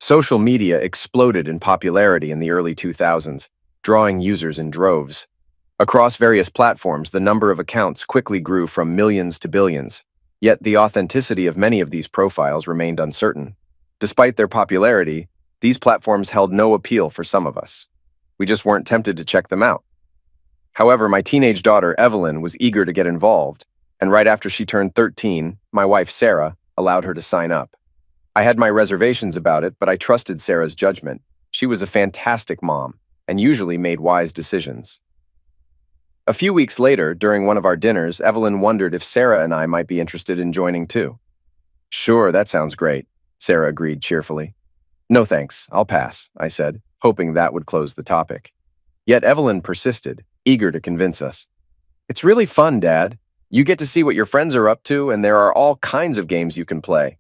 Social media exploded in popularity in the early 2000s, drawing users in droves. Across various platforms, the number of accounts quickly grew from millions to billions, yet the authenticity of many of these profiles remained uncertain. Despite their popularity, these platforms held no appeal for some of us. We just weren't tempted to check them out. However, my teenage daughter, Evelyn, was eager to get involved, and right after she turned 13, my wife, Sarah, allowed her to sign up. I had my reservations about it, but I trusted Sarah's judgment. She was a fantastic mom and usually made wise decisions. A few weeks later, during one of our dinners, Evelyn wondered if Sarah and I might be interested in joining too. "Sure, that sounds great," Sarah agreed cheerfully. "No thanks, I'll pass," I said, hoping that would close the topic. Yet Evelyn persisted, eager to convince us. "It's really fun, Dad. You get to see what your friends are up to, and there are all kinds of games you can play."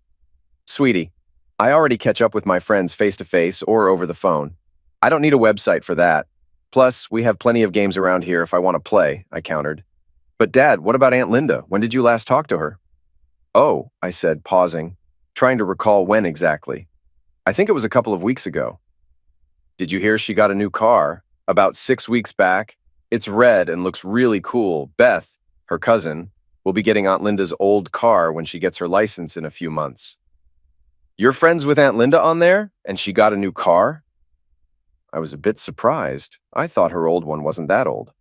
"Sweetie, I already catch up with my friends face-to-face or over the phone. I don't need a website for that. Plus, we have plenty of games around here if I want to play," I countered. "But Dad, what about Aunt Linda? When did you last talk to her?" "Oh," I said, pausing, trying to recall when exactly. "I think it was a couple of weeks ago." "Did you hear she got a new car? About 6 weeks back? It's red and looks really cool. Beth, her cousin, will be getting Aunt Linda's old car when she gets her license in a few months." "You're friends with Aunt Linda on there? And she got a new car?" I was a bit surprised. I thought her old one wasn't that old.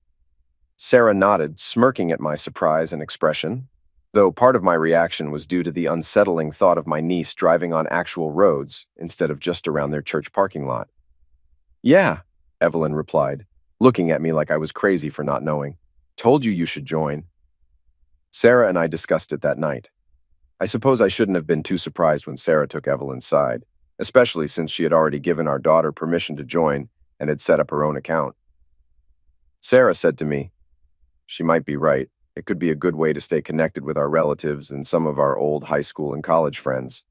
Sarah nodded, smirking at my surprise and expression, though part of my reaction was due to the unsettling thought of my niece driving on actual roads instead of just around their church parking lot. "Yeah," Evelyn replied, looking at me like I was crazy for not knowing. "Told you should join." Sarah and I discussed it that night. I suppose I shouldn't have been too surprised when Sarah took Evelyn's side, especially since she had already given our daughter permission to join and had set up her own account. Sarah said to me, "She might be right. It could be a good way to stay connected with our relatives and some of our old high school and college friends."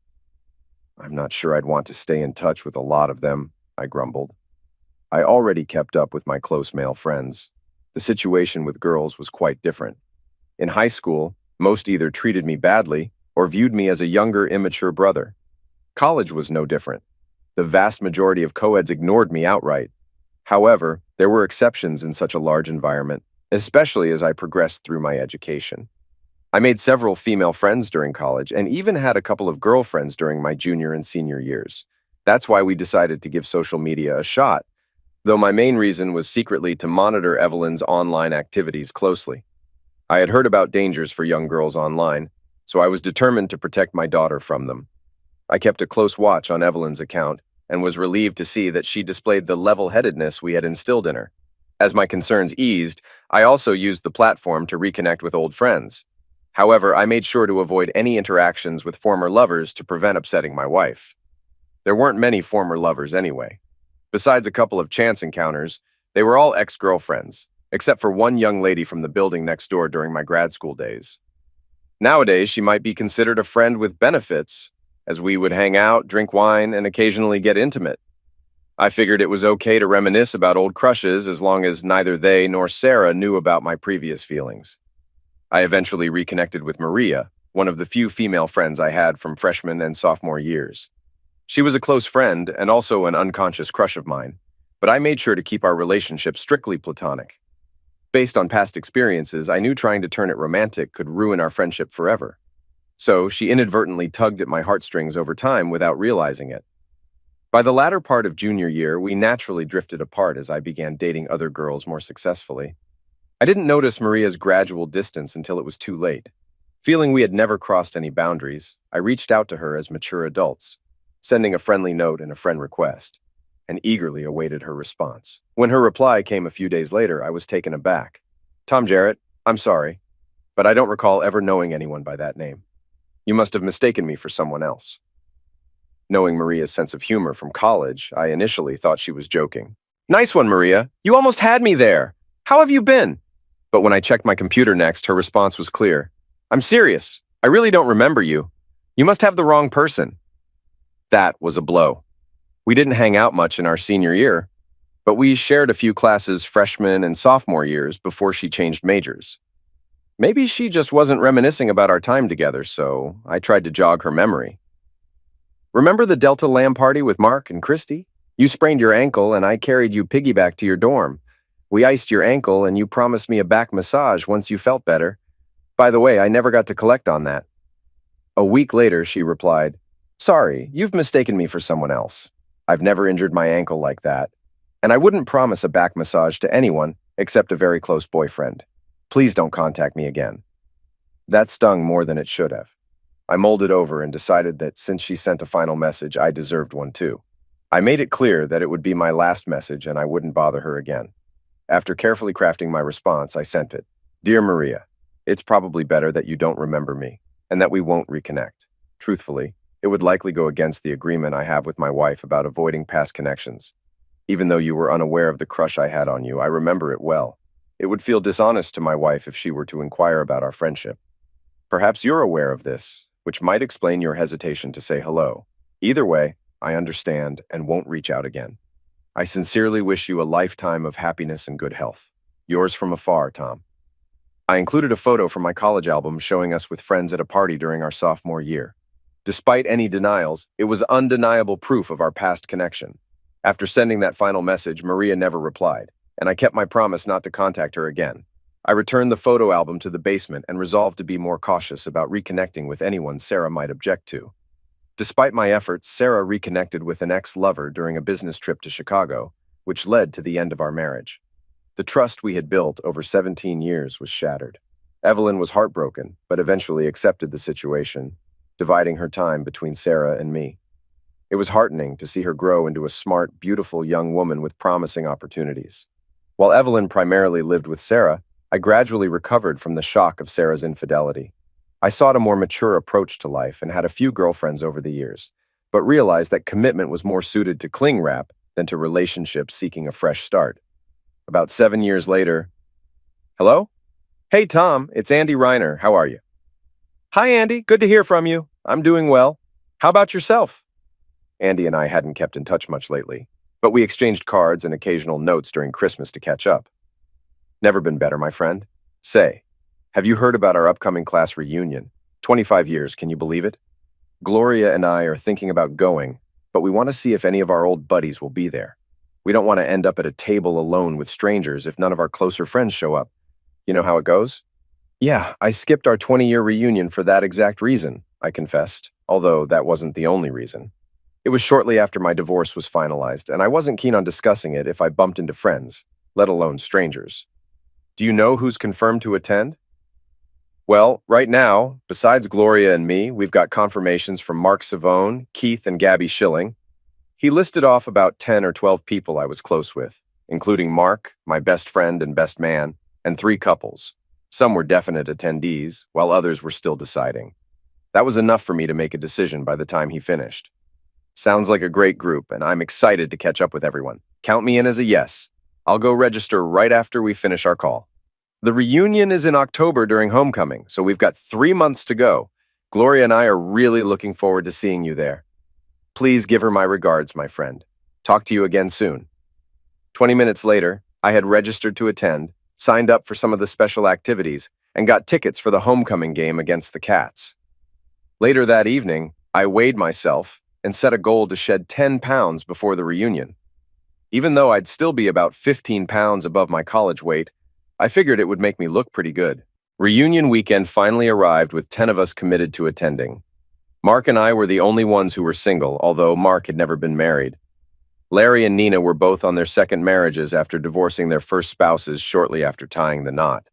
"I'm not sure I'd want to stay in touch with a lot of them," I grumbled. I already kept up with my close male friends. The situation with girls was quite different. In high school, most either treated me badly or viewed me as a younger, immature brother. College was no different. The vast majority of co-eds ignored me outright. However, there were exceptions in such a large environment, especially as I progressed through my education. I made several female friends during college and even had a couple of girlfriends during my junior and senior years. That's why we decided to give social media a shot, though my main reason was secretly to monitor Evelyn's online activities closely. I had heard about dangers for young girls online, so I was determined to protect my daughter from them. I kept a close watch on Evelyn's account and was relieved to see that she displayed the level-headedness we had instilled in her. As my concerns eased, I also used the platform to reconnect with old friends. However, I made sure to avoid any interactions with former lovers to prevent upsetting my wife. There weren't many former lovers anyway. Besides a couple of chance encounters, they were all ex-girlfriends, except for one young lady from the building next door during my grad school days. Nowadays, she might be considered a friend with benefits, as we would hang out, drink wine, and occasionally get intimate. I figured it was okay to reminisce about old crushes as long as neither they nor Sarah knew about my previous feelings. I eventually reconnected with Maria, one of the few female friends I had from freshman and sophomore years. She was a close friend and also an unconscious crush of mine, but I made sure to keep our relationship strictly platonic. Based on past experiences, I knew trying to turn it romantic could ruin our friendship forever. So she inadvertently tugged at my heartstrings over time without realizing it. By the latter part of junior year, we naturally drifted apart as I began dating other girls more successfully. I didn't notice Maria's gradual distance until it was too late. Feeling we had never crossed any boundaries, I reached out to her as mature adults, sending a friendly note and a friend request, and eagerly awaited her response. When her reply came a few days later, I was taken aback. "Tom Jarrett, I'm sorry, but I don't recall ever knowing anyone by that name. You must have mistaken me for someone else." Knowing Maria's sense of humor from college, I initially thought she was joking. "Nice one, Maria. You almost had me there. How have you been?" But when I checked my computer next, her response was clear. "I'm serious. I really don't remember you. You must have the wrong person." That was a blow. We didn't hang out much in our senior year, but we shared a few classes freshman and sophomore years before she changed majors. Maybe she just wasn't reminiscing about our time together, so I tried to jog her memory. Remember the Delta Lamb party with Mark and Christy? You sprained your ankle and I carried you piggyback to your dorm. We iced your ankle and you promised me a back massage once you felt better. By the way, I never got to collect on that. A week later, she replied, "Sorry, you've mistaken me for someone else. I've never injured my ankle like that. And I wouldn't promise a back massage to anyone except a very close boyfriend. Please don't contact me again." That stung more than it should have. I mulled it over and decided that since she sent a final message, I deserved one too. I made it clear that it would be my last message and I wouldn't bother her again. After carefully crafting my response, I sent it. "Dear Maria, it's probably better that you don't remember me and that we won't reconnect. Truthfully, it would likely go against the agreement I have with my wife about avoiding past connections. Even though you were unaware of the crush I had on you, I remember it well. It would feel dishonest to my wife if she were to inquire about our friendship. Perhaps you're aware of this, which might explain your hesitation to say hello. Either way, I understand and won't reach out again. I sincerely wish you a lifetime of happiness and good health. Yours from afar, Tom." I included a photo from my college album showing us with friends at a party during our sophomore year. Despite any denials, it was undeniable proof of our past connection. After sending that final message, Maria never replied, and I kept my promise not to contact her again. I returned the photo album to the basement and resolved to be more cautious about reconnecting with anyone Sarah might object to. Despite my efforts, Sarah reconnected with an ex-lover during a business trip to Chicago, which led to the end of our marriage. The trust we had built over 17 years was shattered. Evelyn was heartbroken, but eventually accepted the situation, dividing her time between Sarah and me. It was heartening to see her grow into a smart, beautiful young woman with promising opportunities. While Evelyn primarily lived with Sarah, I gradually recovered from the shock of Sarah's infidelity. I sought a more mature approach to life and had a few girlfriends over the years, but realized that commitment was more suited to cling wrap than to relationships seeking a fresh start. About 7 years later, "Hello? Hey, Tom, it's Andy Reiner. How are you?" "Hi, Andy. Good to hear from you. I'm doing well. How about yourself?" Andy and I hadn't kept in touch much lately, but we exchanged cards and occasional notes during Christmas to catch up. "Never been better, my friend. Say, have you heard about our upcoming class reunion? 25 years, can you believe it? Gloria and I are thinking about going, but we want to see if any of our old buddies will be there. We don't want to end up at a table alone with strangers if none of our closer friends show up. You know how it goes?" "Yeah, I skipped our 20-year reunion for that exact reason," I confessed, although that wasn't the only reason. It was shortly after my divorce was finalized, and I wasn't keen on discussing it if I bumped into friends, let alone strangers. "Do you know who's confirmed to attend?" "Well, right now, besides Gloria and me, we've got confirmations from Mark Savone, Keith, and Gabby Schilling." He listed off about 10 or 12 people I was close with, including Mark, my best friend and best man, and 3 couples. Some were definite attendees, while others were still deciding. That was enough for me to make a decision by the time he finished. "Sounds like a great group, and I'm excited to catch up with everyone. Count me in as a yes. I'll go register right after we finish our call." The reunion is in October during homecoming, so we've got 3 months to go. Gloria and I are really looking forward to seeing you there. Please give her my regards, my friend. Talk to you again soon. 20 minutes later, I had registered to attend, signed up for some of the special activities, and got tickets for the homecoming game against the Cats. Later that evening, I weighed myself and set a goal to shed 10 pounds before the reunion. Even though I'd still be about 15 pounds above my college weight, I figured it would make me look pretty good. Reunion weekend finally arrived with 10 of us committed to attending. Mark and I were the only ones who were single, although Mark had never been married. Larry and Nina were both on their second marriages after divorcing their first spouses shortly after tying the knot.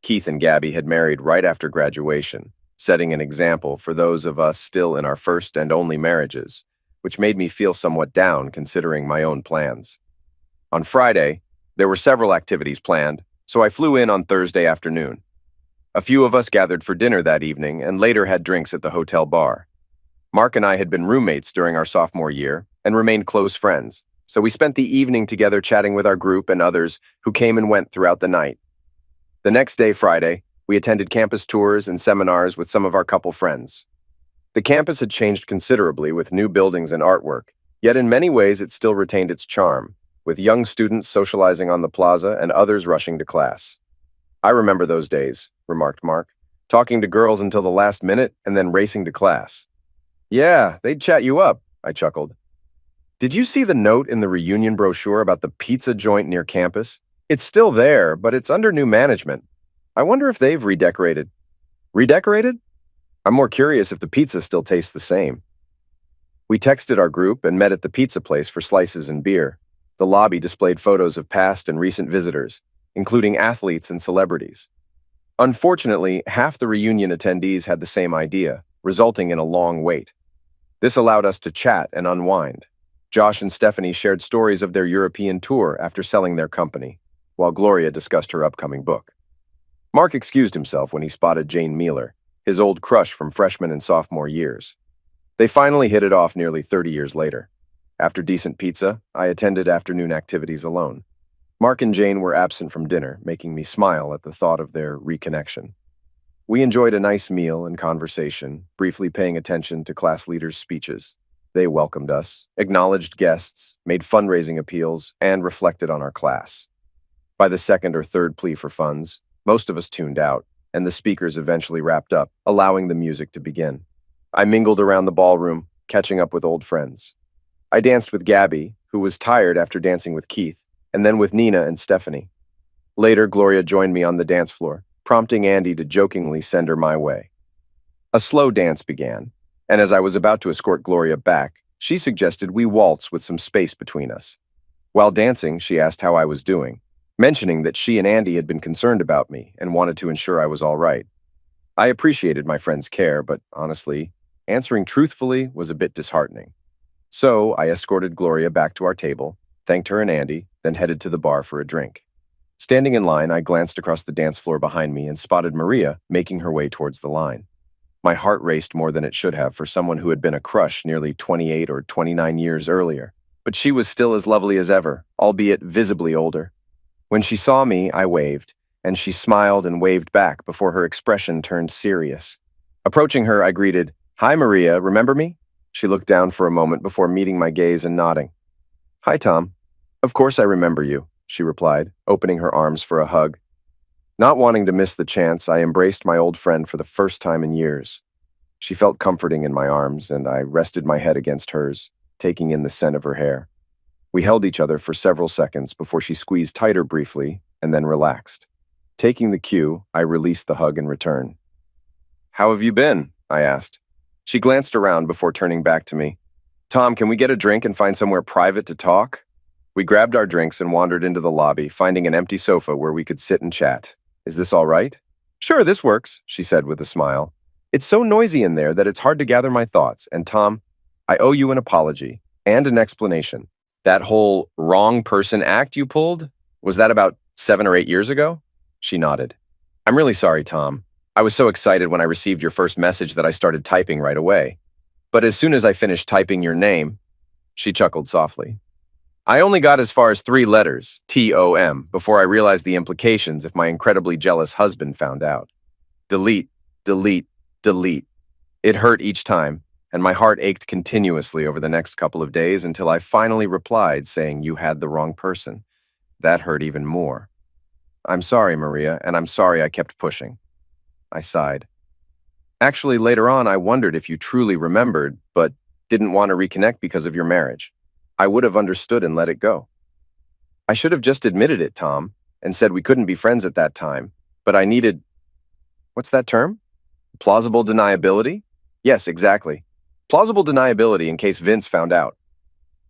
Keith and Gabby had married right after graduation, setting an example for those of us still in our first and only marriages, which made me feel somewhat down considering my own plans. On Friday, there were several activities planned, so I flew in on Thursday afternoon. A few of us gathered for dinner that evening and later had drinks at the hotel bar. Mark and I had been roommates during our sophomore year and remained close friends, so we spent the evening together chatting with our group and others who came and went throughout the night. The next day, Friday, we attended campus tours and seminars with some of our couple friends. The campus had changed considerably with new buildings and artwork, yet in many ways it still retained its charm, with young students socializing on the plaza and others rushing to class. "I remember those days," remarked Mark, "talking to girls until the last minute and then racing to class." Yeah, they'd chat you up, I chuckled. Did you see the note in the reunion brochure about the pizza joint near campus? It's still there, but it's under new management. I wonder if they've redecorated. Redecorated? I'm more curious if the pizza still tastes the same. We texted our group and met at the pizza place for slices and beer. The lobby displayed photos of past and recent visitors, including athletes and celebrities. Unfortunately, half the reunion attendees had the same idea, resulting in a long wait. This allowed us to chat and unwind. Josh and Stephanie shared stories of their European tour after selling their company, while Gloria discussed her upcoming book. Mark excused himself when he spotted Jane Mealer, his old crush from freshman and sophomore years. They finally hit it off nearly 30 years later. After decent pizza, I attended afternoon activities alone. Mark and Jane were absent from dinner, making me smile at the thought of their reconnection. We enjoyed a nice meal and conversation, briefly paying attention to class leaders' speeches. They welcomed us, acknowledged guests, made fundraising appeals, and reflected on our class. By the second or third plea for funds, most of us tuned out, and the speakers eventually wrapped up, allowing the music to begin. I mingled around the ballroom, catching up with old friends. I danced with Gabby, who was tired after dancing with Keith, and then with Nina and Stephanie. Later, Gloria joined me on the dance floor, prompting Andy to jokingly send her my way. A slow dance began, and as I was about to escort Gloria back, she suggested we waltz with some space between us. While dancing, she asked how I was doing, mentioning that she and Andy had been concerned about me and wanted to ensure I was all right. I appreciated my friend's care, but honestly, answering truthfully was a bit disheartening. So I escorted Gloria back to our table, thanked her and Andy, then headed to the bar for a drink. Standing in line, I glanced across the dance floor behind me and spotted Maria making her way towards the line. My heart raced more than it should have for someone who had been a crush nearly 28 or 29 years earlier. But she was still as lovely as ever, albeit visibly older. When she saw me, I waved, and she smiled and waved back before her expression turned serious. Approaching her, I greeted, "Hi, Maria, remember me?" She looked down for a moment before meeting my gaze and nodding. "Hi, Tom. Of course I remember you," she replied, opening her arms for a hug. Not wanting to miss the chance, I embraced my old friend for the first time in years. She felt comforting in my arms, and I rested my head against hers, taking in the scent of her hair. We held each other for several seconds before she squeezed tighter briefly and then relaxed. Taking the cue, I released the hug in return. "How have you been?" I asked. She glanced around before turning back to me. "Tom, can we get a drink and find somewhere private to talk?" We grabbed our drinks and wandered into the lobby, finding an empty sofa where we could sit and chat. "Is this all right?" "Sure, this works," she said with a smile. "It's so noisy in there that it's hard to gather my thoughts, and Tom, I owe you an apology and an explanation. That whole wrong person act you pulled, was that about 7 or 8 years ago?" She nodded. "I'm really sorry, Tom. I was so excited when I received your first message that I started typing right away. But as soon as I finished typing your name," she chuckled softly. "I only got as far as 3 letters, T-O-M, before I realized the implications if my incredibly jealous husband found out. Delete, delete, delete. It hurt each time, and my heart ached continuously over the next couple of days until I finally replied saying you had the wrong person. That hurt even more. I'm sorry, Maria, and I'm sorry I kept pushing." I sighed. "Actually, later on, I wondered if you truly remembered, but didn't want to reconnect because of your marriage. I would have understood and let it go. I should have just admitted it, Tom, and said we couldn't be friends at that time, but I needed, what's that term? Plausible deniability? Yes, exactly. Plausible deniability in case Vince found out.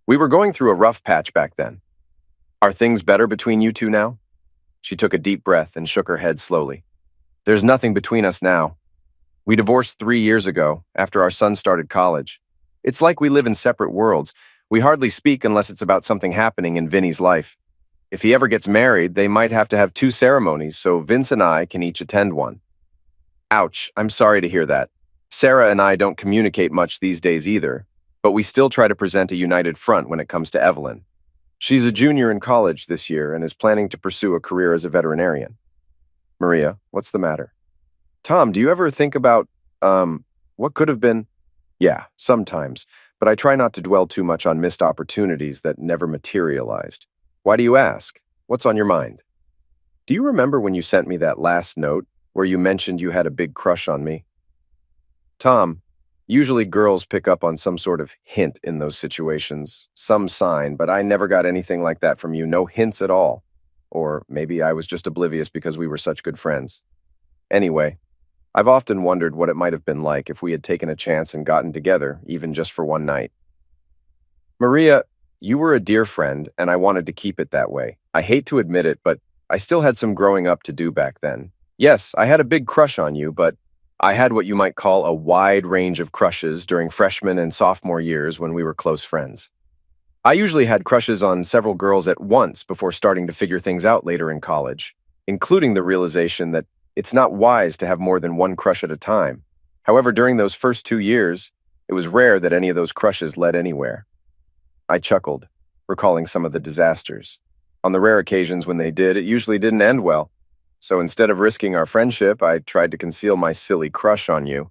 We were going through a rough patch back then. Are things better between you two now?" She took a deep breath and shook her head slowly. "There's nothing between us now. We divorced 3 years ago, after our son started college. It's like we live in separate worlds. We hardly speak unless it's about something happening in Vinny's life. If he ever gets married, they might have to have 2 ceremonies so Vince and I can each attend one." Ouch, I'm sorry to hear that. Sarah and I don't communicate much these days either, but we still try to present a united front when it comes to Evelyn. She's a junior in college this year and is planning to pursue a career as a veterinarian. Maria, what's the matter? Tom, do you ever think about, what could have been? Yeah, sometimes, but I try not to dwell too much on missed opportunities that never materialized. Why do you ask? What's on your mind? Do you remember when you sent me that last note where you mentioned you had a big crush on me? Tom, Usually girls pick up on some sort of hint in those situations, some sign, but I never got anything like that from you, no hints at all. Or maybe I was just oblivious because we were such good friends. Anyway, I've often wondered what it might have been like if we had taken a chance and gotten together, even just for one night. Maria, you were a dear friend, and I wanted to keep it that way. I hate to admit it, but I still had some growing up to do back then. Yes, I had a big crush on you, but I had what you might call a wide range of crushes during freshman and sophomore years when we were close friends. I usually had crushes on several girls at once before starting to figure things out later in college, including the realization that it's not wise to have more than one crush at a time. However, during those first 2 years, it was rare that any of those crushes led anywhere. I chuckled, recalling some of the disasters. On the rare occasions when they did, it usually didn't end well. So instead of risking our friendship, I tried to conceal my silly crush on you.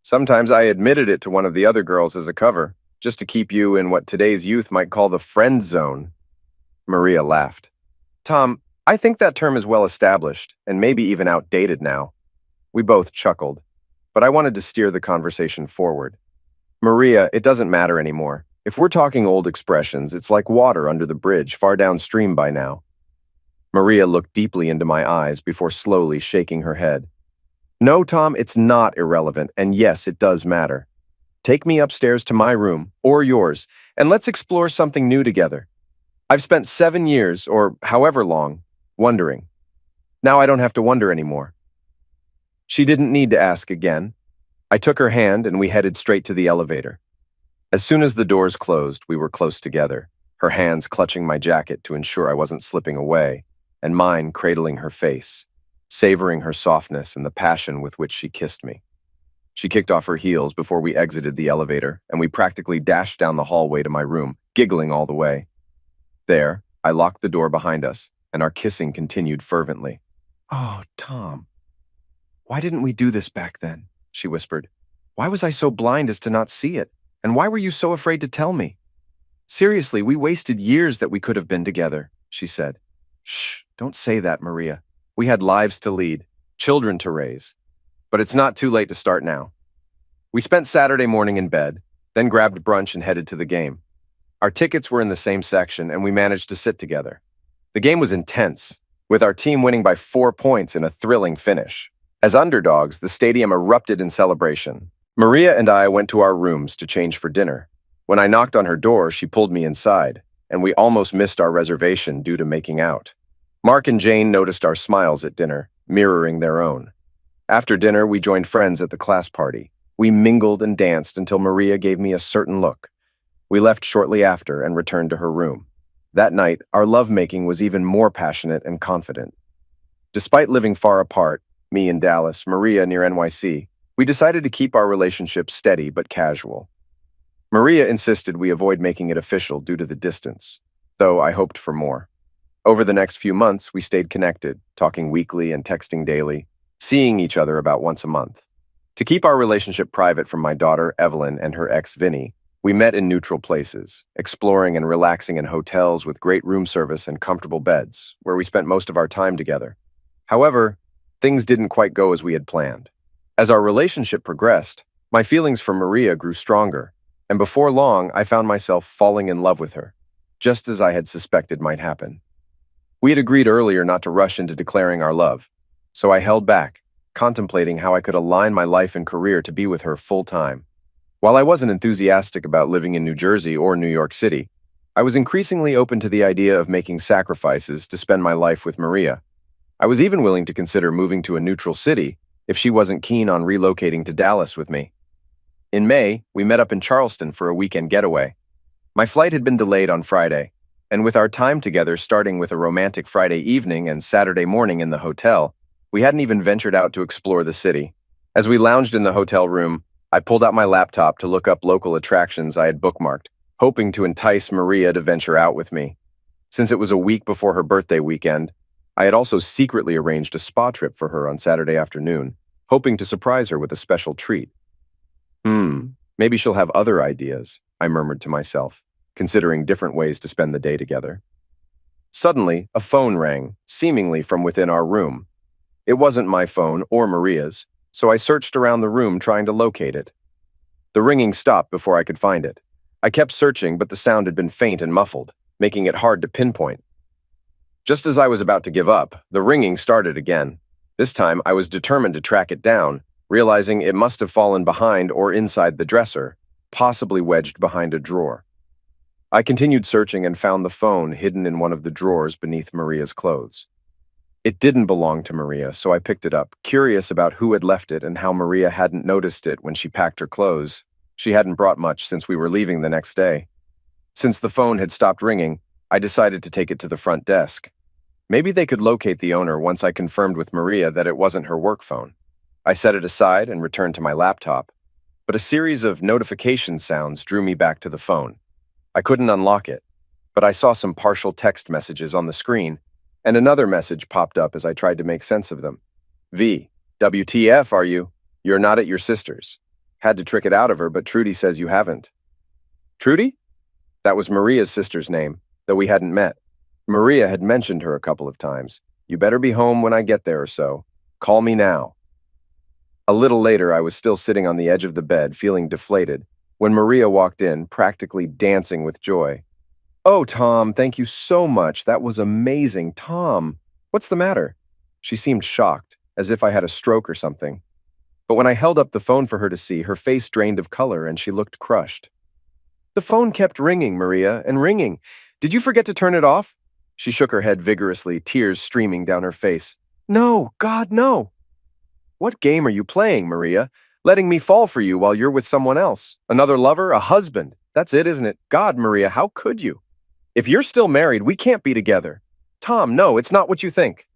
Sometimes I admitted it to one of the other girls as a cover, just to keep you in what today's youth might call the friend zone. Maria laughed. Tom, I think that term is well established, and maybe even outdated now. We both chuckled, but I wanted to steer the conversation forward. Maria, it doesn't matter anymore. If we're talking old expressions, it's like water under the bridge far downstream by now. Maria looked deeply into my eyes before slowly shaking her head. No, Tom, it's not irrelevant, and yes, it does matter. Take me upstairs to my room, or yours, and let's explore something new together. I've spent 7 years, or however long, wondering. Now I don't have to wonder anymore. She didn't need to ask again. I took her hand and we headed straight to the elevator. As soon as the doors closed, we were close together, her hands clutching my jacket to ensure I wasn't slipping away, and mine cradling her face, savoring her softness and the passion with which she kissed me. She kicked off her heels before we exited the elevator, and we practically dashed down the hallway to my room, giggling all the way. There, I locked the door behind us, and our kissing continued fervently. Oh, Tom. Why didn't we do this back then? She whispered. Why was I so blind as to not see it? And why were you so afraid to tell me? Seriously, we wasted years that we could have been together, she said. Shh, don't say that, Maria. We had lives to lead, children to raise. But it's not too late to start now. We spent Saturday morning in bed, then grabbed brunch and headed to the game. Our tickets were in the same section, and we managed to sit together. The game was intense, with our team winning by 4 points in a thrilling finish. As underdogs, the stadium erupted in celebration. Maria and I went to our rooms to change for dinner. When I knocked on her door, she pulled me inside, and we almost missed our reservation due to making out. Mark and Jane noticed our smiles at dinner, mirroring their own. After dinner, we joined friends at the class party. We mingled and danced until Maria gave me a certain look. We left shortly after and returned to her room. That night, our lovemaking was even more passionate and confident. Despite living far apart, me in Dallas, Maria near NYC, we decided to keep our relationship steady but casual. Maria insisted we avoid making it official due to the distance, though I hoped for more. Over the next few months, we stayed connected, talking weekly and texting daily, seeing each other about once a month. To keep our relationship private from my daughter, Evelyn, and her ex, Vinny, we met in neutral places, exploring and relaxing in hotels with great room service and comfortable beds, where we spent most of our time together. However, things didn't quite go as we had planned. As our relationship progressed, my feelings for Maria grew stronger, and before long, I found myself falling in love with her, just as I had suspected might happen. We had agreed earlier not to rush into declaring our love, so I held back, contemplating how I could align my life and career to be with her full-time. While I wasn't enthusiastic about living in New Jersey or New York City, I was increasingly open to the idea of making sacrifices to spend my life with Maria. I was even willing to consider moving to a neutral city if she wasn't keen on relocating to Dallas with me. In May, we met up in Charleston for a weekend getaway. My flight had been delayed on Friday, and with our time together starting with a romantic Friday evening and Saturday morning in the hotel, we hadn't even ventured out to explore the city. As we lounged in the hotel room, I pulled out my laptop to look up local attractions I had bookmarked, hoping to entice Maria to venture out with me. Since it was a week before her birthday weekend, I had also secretly arranged a spa trip for her on Saturday afternoon, hoping to surprise her with a special treat. Maybe she'll have other ideas, I murmured to myself, considering different ways to spend the day together. Suddenly, a phone rang, seemingly from within our room. It wasn't my phone or Maria's, so I searched around the room trying to locate it. The ringing stopped before I could find it. I kept searching, but the sound had been faint and muffled, making it hard to pinpoint. Just as I was about to give up, the ringing started again. This time, I was determined to track it down, realizing it must have fallen behind or inside the dresser, possibly wedged behind a drawer. I continued searching and found the phone hidden in one of the drawers beneath Maria's clothes. It didn't belong to Maria, so I picked it up, curious about who had left it and how Maria hadn't noticed it when she packed her clothes. She hadn't brought much since we were leaving the next day. Since the phone had stopped ringing, I decided to take it to the front desk. Maybe they could locate the owner once I confirmed with Maria that it wasn't her work phone. I set it aside and returned to my laptop, but a series of notification sounds drew me back to the phone. I couldn't unlock it, but I saw some partial text messages on the screen, and another message popped up as I tried to make sense of them. WTF, are you? You're not at your sister's. Had to trick it out of her, but Trudy says you haven't. Trudy? That was Maria's sister's name, though we hadn't met. Maria had mentioned her a couple of times. You better be home when I get there or so. Call me now. A little later, I was still sitting on the edge of the bed, feeling deflated, when Maria walked in, practically dancing with joy. Oh, Tom, thank you so much. That was amazing. Tom, what's the matter? She seemed shocked, as if I had a stroke or something. But when I held up the phone for her to see, her face drained of color and she looked crushed. The phone kept ringing, Maria, and ringing. Did you forget to turn it off? She shook her head vigorously, tears streaming down her face. No, God, no. What game are you playing, Maria? Letting me fall for you while you're with someone else? Another lover? A husband? That's it, isn't it? God, Maria, how could you? If you're still married, we can't be together. Tom, no, it's not what you think.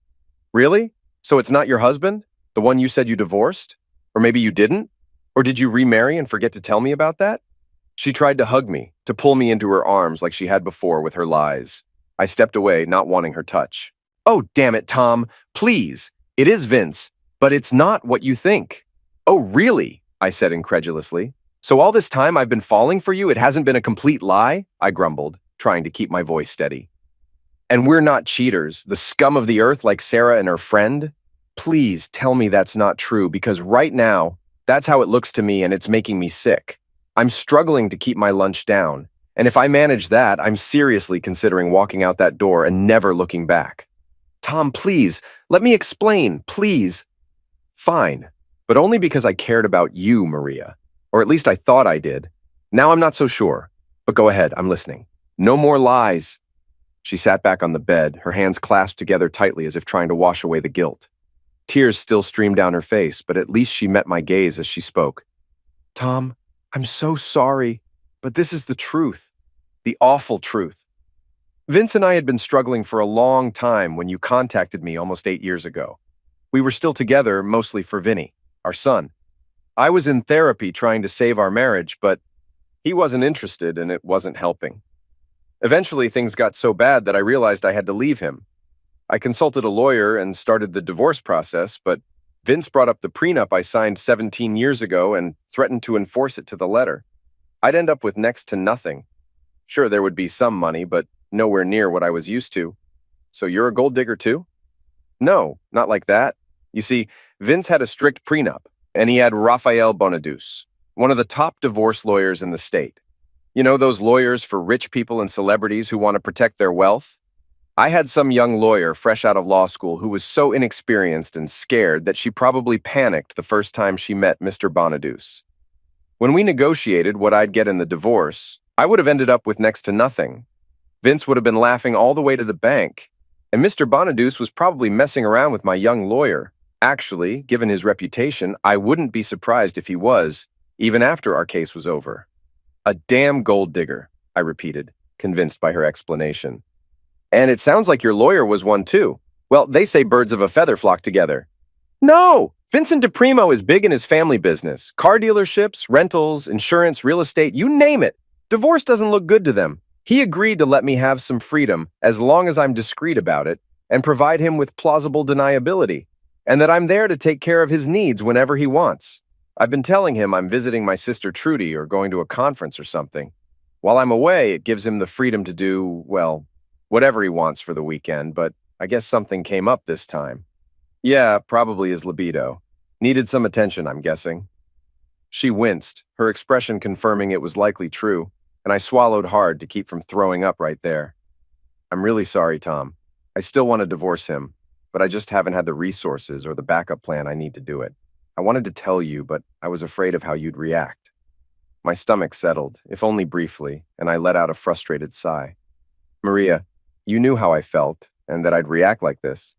Really? So it's not your husband? The one you said you divorced? Or maybe you didn't? Or did you remarry and forget to tell me about that? She tried to hug me, to pull me into her arms like she had before with her lies. I stepped away, not wanting her touch. Oh, damn it, Tom. Please. It is Vince, but it's not what you think. Oh, really? I said incredulously. So all this time I've been falling for you, it hasn't been a complete lie? I grumbled, trying to keep my voice steady. And we're not cheaters, the scum of the earth like Sarah and her friend? Please tell me that's not true, because right now, that's how it looks to me and it's making me sick. I'm struggling to keep my lunch down, and if I manage that, I'm seriously considering walking out that door and never looking back. Tom, please, let me explain, please. Fine, but only because I cared about you, Maria. Or at least I thought I did. Now I'm not so sure, but go ahead, I'm listening. No more lies. She sat back on the bed, her hands clasped together tightly as if trying to wash away the guilt. Tears still streamed down her face, but at least she met my gaze as she spoke. Tom, I'm so sorry, but this is the truth. The awful truth. Vince and I had been struggling for a long time when you contacted me almost 8 years ago. We were still together, mostly for Vinny, our son. I was in therapy trying to save our marriage, but he wasn't interested and it wasn't helping. Eventually, things got so bad that I realized I had to leave him. I consulted a lawyer and started the divorce process, but Vince brought up the prenup I signed 17 years ago and threatened to enforce it to the letter. I'd end up with next to nothing. Sure, there would be some money, but nowhere near what I was used to. So you're a gold digger too? No, not like that. You see, Vince had a strict prenup, and he had Rafael Bonadus, one of the top divorce lawyers in the state. You know, those lawyers for rich people and celebrities who want to protect their wealth? I had some young lawyer fresh out of law school who was so inexperienced and scared that she probably panicked the first time she met Mr. Bonadus. When we negotiated what I'd get in the divorce, I would have ended up with next to nothing. Vince would have been laughing all the way to the bank, and Mr. Bonadus was probably messing around with my young lawyer. Actually, given his reputation, I wouldn't be surprised if he was, even after our case was over. A damn gold digger, I repeated, convinced by her explanation. And it sounds like your lawyer was one too. Well, they say birds of a feather flock together. No! Vincent DePrimo is big in his family business. Car dealerships, rentals, insurance, real estate, you name it. Divorce doesn't look good to them. He agreed to let me have some freedom as long as I'm discreet about it and provide him with plausible deniability, and that I'm there to take care of his needs whenever he wants. I've been telling him I'm visiting my sister Trudy or going to a conference or something. While I'm away, it gives him the freedom to do, well, whatever he wants for the weekend, but I guess something came up this time. Yeah, probably his libido. Needed some attention, I'm guessing. She winced, her expression confirming it was likely true, and I swallowed hard to keep from throwing up right there. I'm really sorry, Tom. I still want to divorce him, but I just haven't had the resources or the backup plan I need to do it. I wanted to tell you, but I was afraid of how you'd react. My stomach settled, if only briefly, and I let out a frustrated sigh. Maria, you knew how I felt, and that I'd react like this.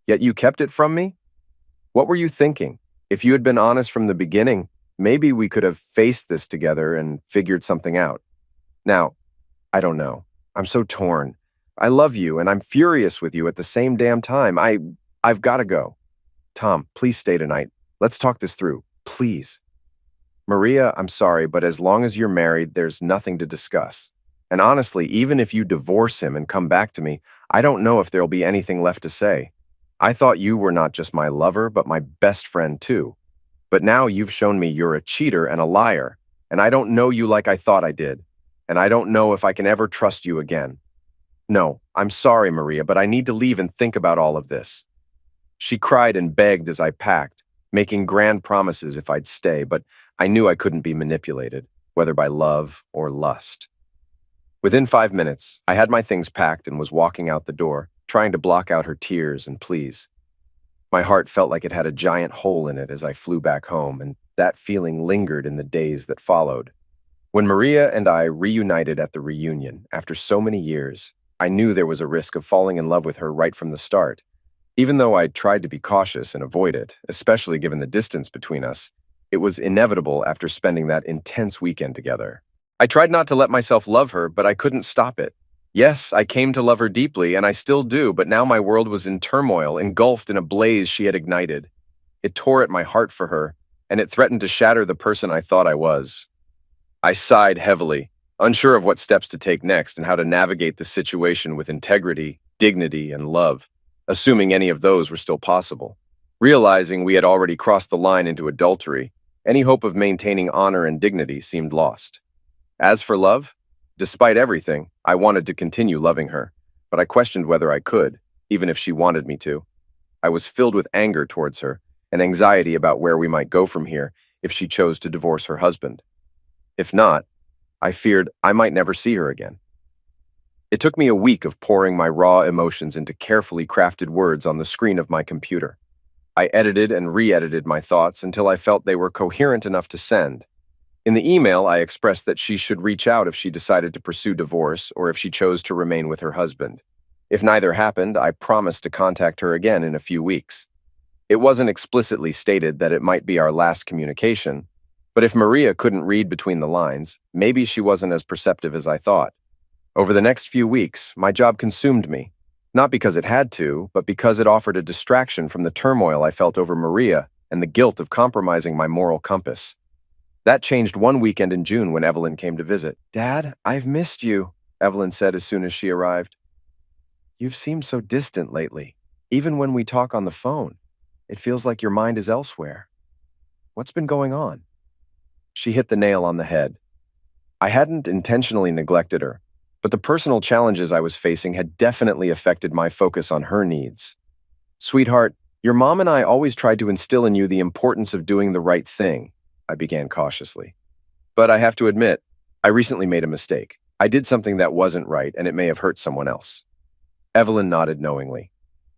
Yet you kept it from me? What were you thinking? If you had been honest from the beginning, maybe we could have faced this together and figured something out. Now, I don't know. I'm so torn. I love you, and I'm furious with you at the same damn time. I've got to go. Tom, please stay tonight. Let's talk this through. Please. Maria, I'm sorry, but as long as you're married, there's nothing to discuss. And honestly, even if you divorce him and come back to me, I don't know if there'll be anything left to say. I thought you were not just my lover, but my best friend too. But now you've shown me you're a cheater and a liar, and I don't know you like I thought I did. And I don't know if I can ever trust you again. No, I'm sorry, Maria, but I need to leave and think about all of this. She cried and begged as I packed, making grand promises if I'd stay, but I knew I couldn't be manipulated, whether by love or lust. Within 5 minutes, I had my things packed and was walking out the door, trying to block out her tears and pleas. My heart felt like it had a giant hole in it as I flew back home, and that feeling lingered in the days that followed. When Maria and I reunited at the reunion, after so many years, I knew there was a risk of falling in love with her right from the start. Even though I tried to be cautious and avoid it, especially given the distance between us, it was inevitable after spending that intense weekend together. I tried not to let myself love her, but I couldn't stop it. Yes, I came to love her deeply, and I still do, but now my world was in turmoil, engulfed in a blaze she had ignited. It tore at my heart for her, and it threatened to shatter the person I thought I was. I sighed heavily, unsure of what steps to take next and how to navigate the situation with integrity, dignity, and love, assuming any of those were still possible. Realizing we had already crossed the line into adultery, any hope of maintaining honor and dignity seemed lost. As for love, despite everything, I wanted to continue loving her, but I questioned whether I could, even if she wanted me to. I was filled with anger towards her and anxiety about where we might go from here if she chose to divorce her husband. If not, I feared I might never see her again. It took me a week of pouring my raw emotions into carefully crafted words on the screen of my computer. I edited and re-edited my thoughts until I felt they were coherent enough to send. In the email, I expressed that she should reach out if she decided to pursue divorce or if she chose to remain with her husband. If neither happened, I promised to contact her again in a few weeks. It wasn't explicitly stated that it might be our last communication, but if Maria couldn't read between the lines, maybe she wasn't as perceptive as I thought. Over the next few weeks, my job consumed me, not because it had to, but because it offered a distraction from the turmoil I felt over Maria and the guilt of compromising my moral compass. That changed one weekend in June when Evelyn came to visit. "Dad, I've missed you," Evelyn said as soon as she arrived. "You've seemed so distant lately. Even when we talk on the phone, it feels like your mind is elsewhere. What's been going on?" She hit the nail on the head. I hadn't intentionally neglected her, but the personal challenges I was facing had definitely affected my focus on her needs. "Sweetheart, your mom and I always tried to instill in you the importance of doing the right thing," I began cautiously. "But I have to admit, I recently made a mistake. I did something that wasn't right, and it may have hurt someone else." Evelyn nodded knowingly.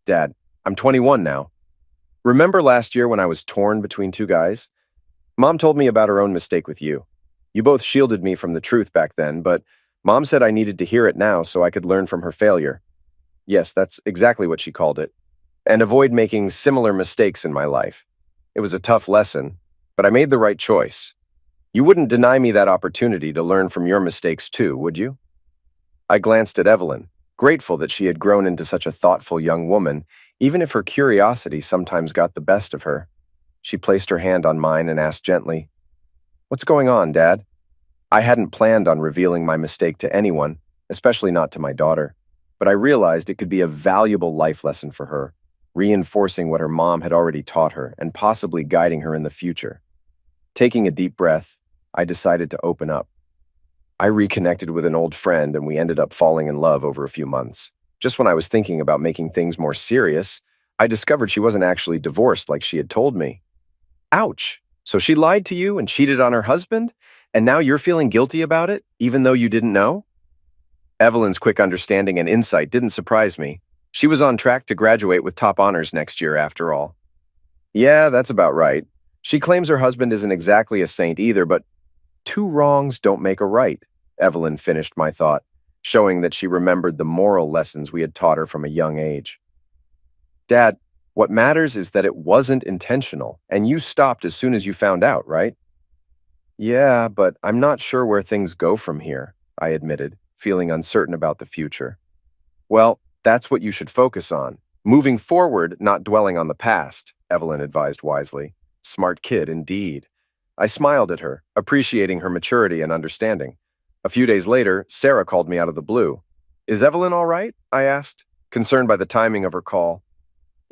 "Dad, I'm 21 now. Remember last year when I was torn between two guys? Mom told me about her own mistake with you. You both shielded me from the truth back then, but Mom said I needed to hear it now so I could learn from her failure. Yes, that's exactly what she called it. And avoid making similar mistakes in my life. It was a tough lesson, but I made the right choice. You wouldn't deny me that opportunity to learn from your mistakes too, would you?" I glanced at Evelyn, grateful that she had grown into such a thoughtful young woman, even if her curiosity sometimes got the best of her. She placed her hand on mine and asked gently, "What's going on, Dad?" I hadn't planned on revealing my mistake to anyone, especially not to my daughter, but I realized it could be a valuable life lesson for her, reinforcing what her mom had already taught her and possibly guiding her in the future. Taking a deep breath, I decided to open up. I reconnected with an old friend and we ended up falling in love over a few months. Just when I was thinking about making things more serious, I discovered she wasn't actually divorced like she had told me. Ouch! So she lied to you and cheated on her husband, and now you're feeling guilty about it, even though you didn't know? Evelyn's quick understanding and insight didn't surprise me. She was on track to graduate with top honors next year, after all. Yeah, that's about right. She claims her husband isn't exactly a saint either, but two wrongs don't make a right, Evelyn finished my thought, showing that she remembered the moral lessons we had taught her from a young age. Dad, what matters is that it wasn't intentional, and you stopped as soon as you found out, right? Yeah, but I'm not sure where things go from here, I admitted, feeling uncertain about the future. Well, that's what you should focus on. Moving forward, not dwelling on the past, Evelyn advised wisely. Smart kid, indeed. I smiled at her, appreciating her maturity and understanding. A few days later, Sarah called me out of the blue. Is Evelyn all right? I asked, concerned by the timing of her call.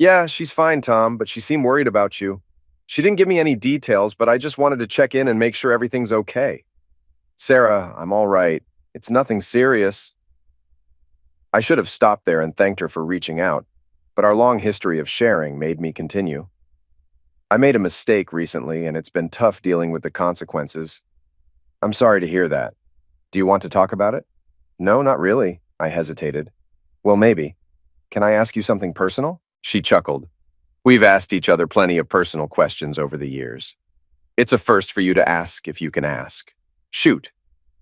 Yeah, she's fine, Tom, but she seemed worried about you. She didn't give me any details, but I just wanted to check in and make sure everything's okay. Sarah, I'm all right. It's nothing serious. I should have stopped there and thanked her for reaching out, but our long history of sharing made me continue. I made a mistake recently, and it's been tough dealing with the consequences. I'm sorry to hear that. Do you want to talk about it? No, not really, I hesitated. Well, maybe. Can I ask you something personal? She chuckled. We've asked each other plenty of personal questions over the years. It's a first for you to ask if you can ask. Shoot.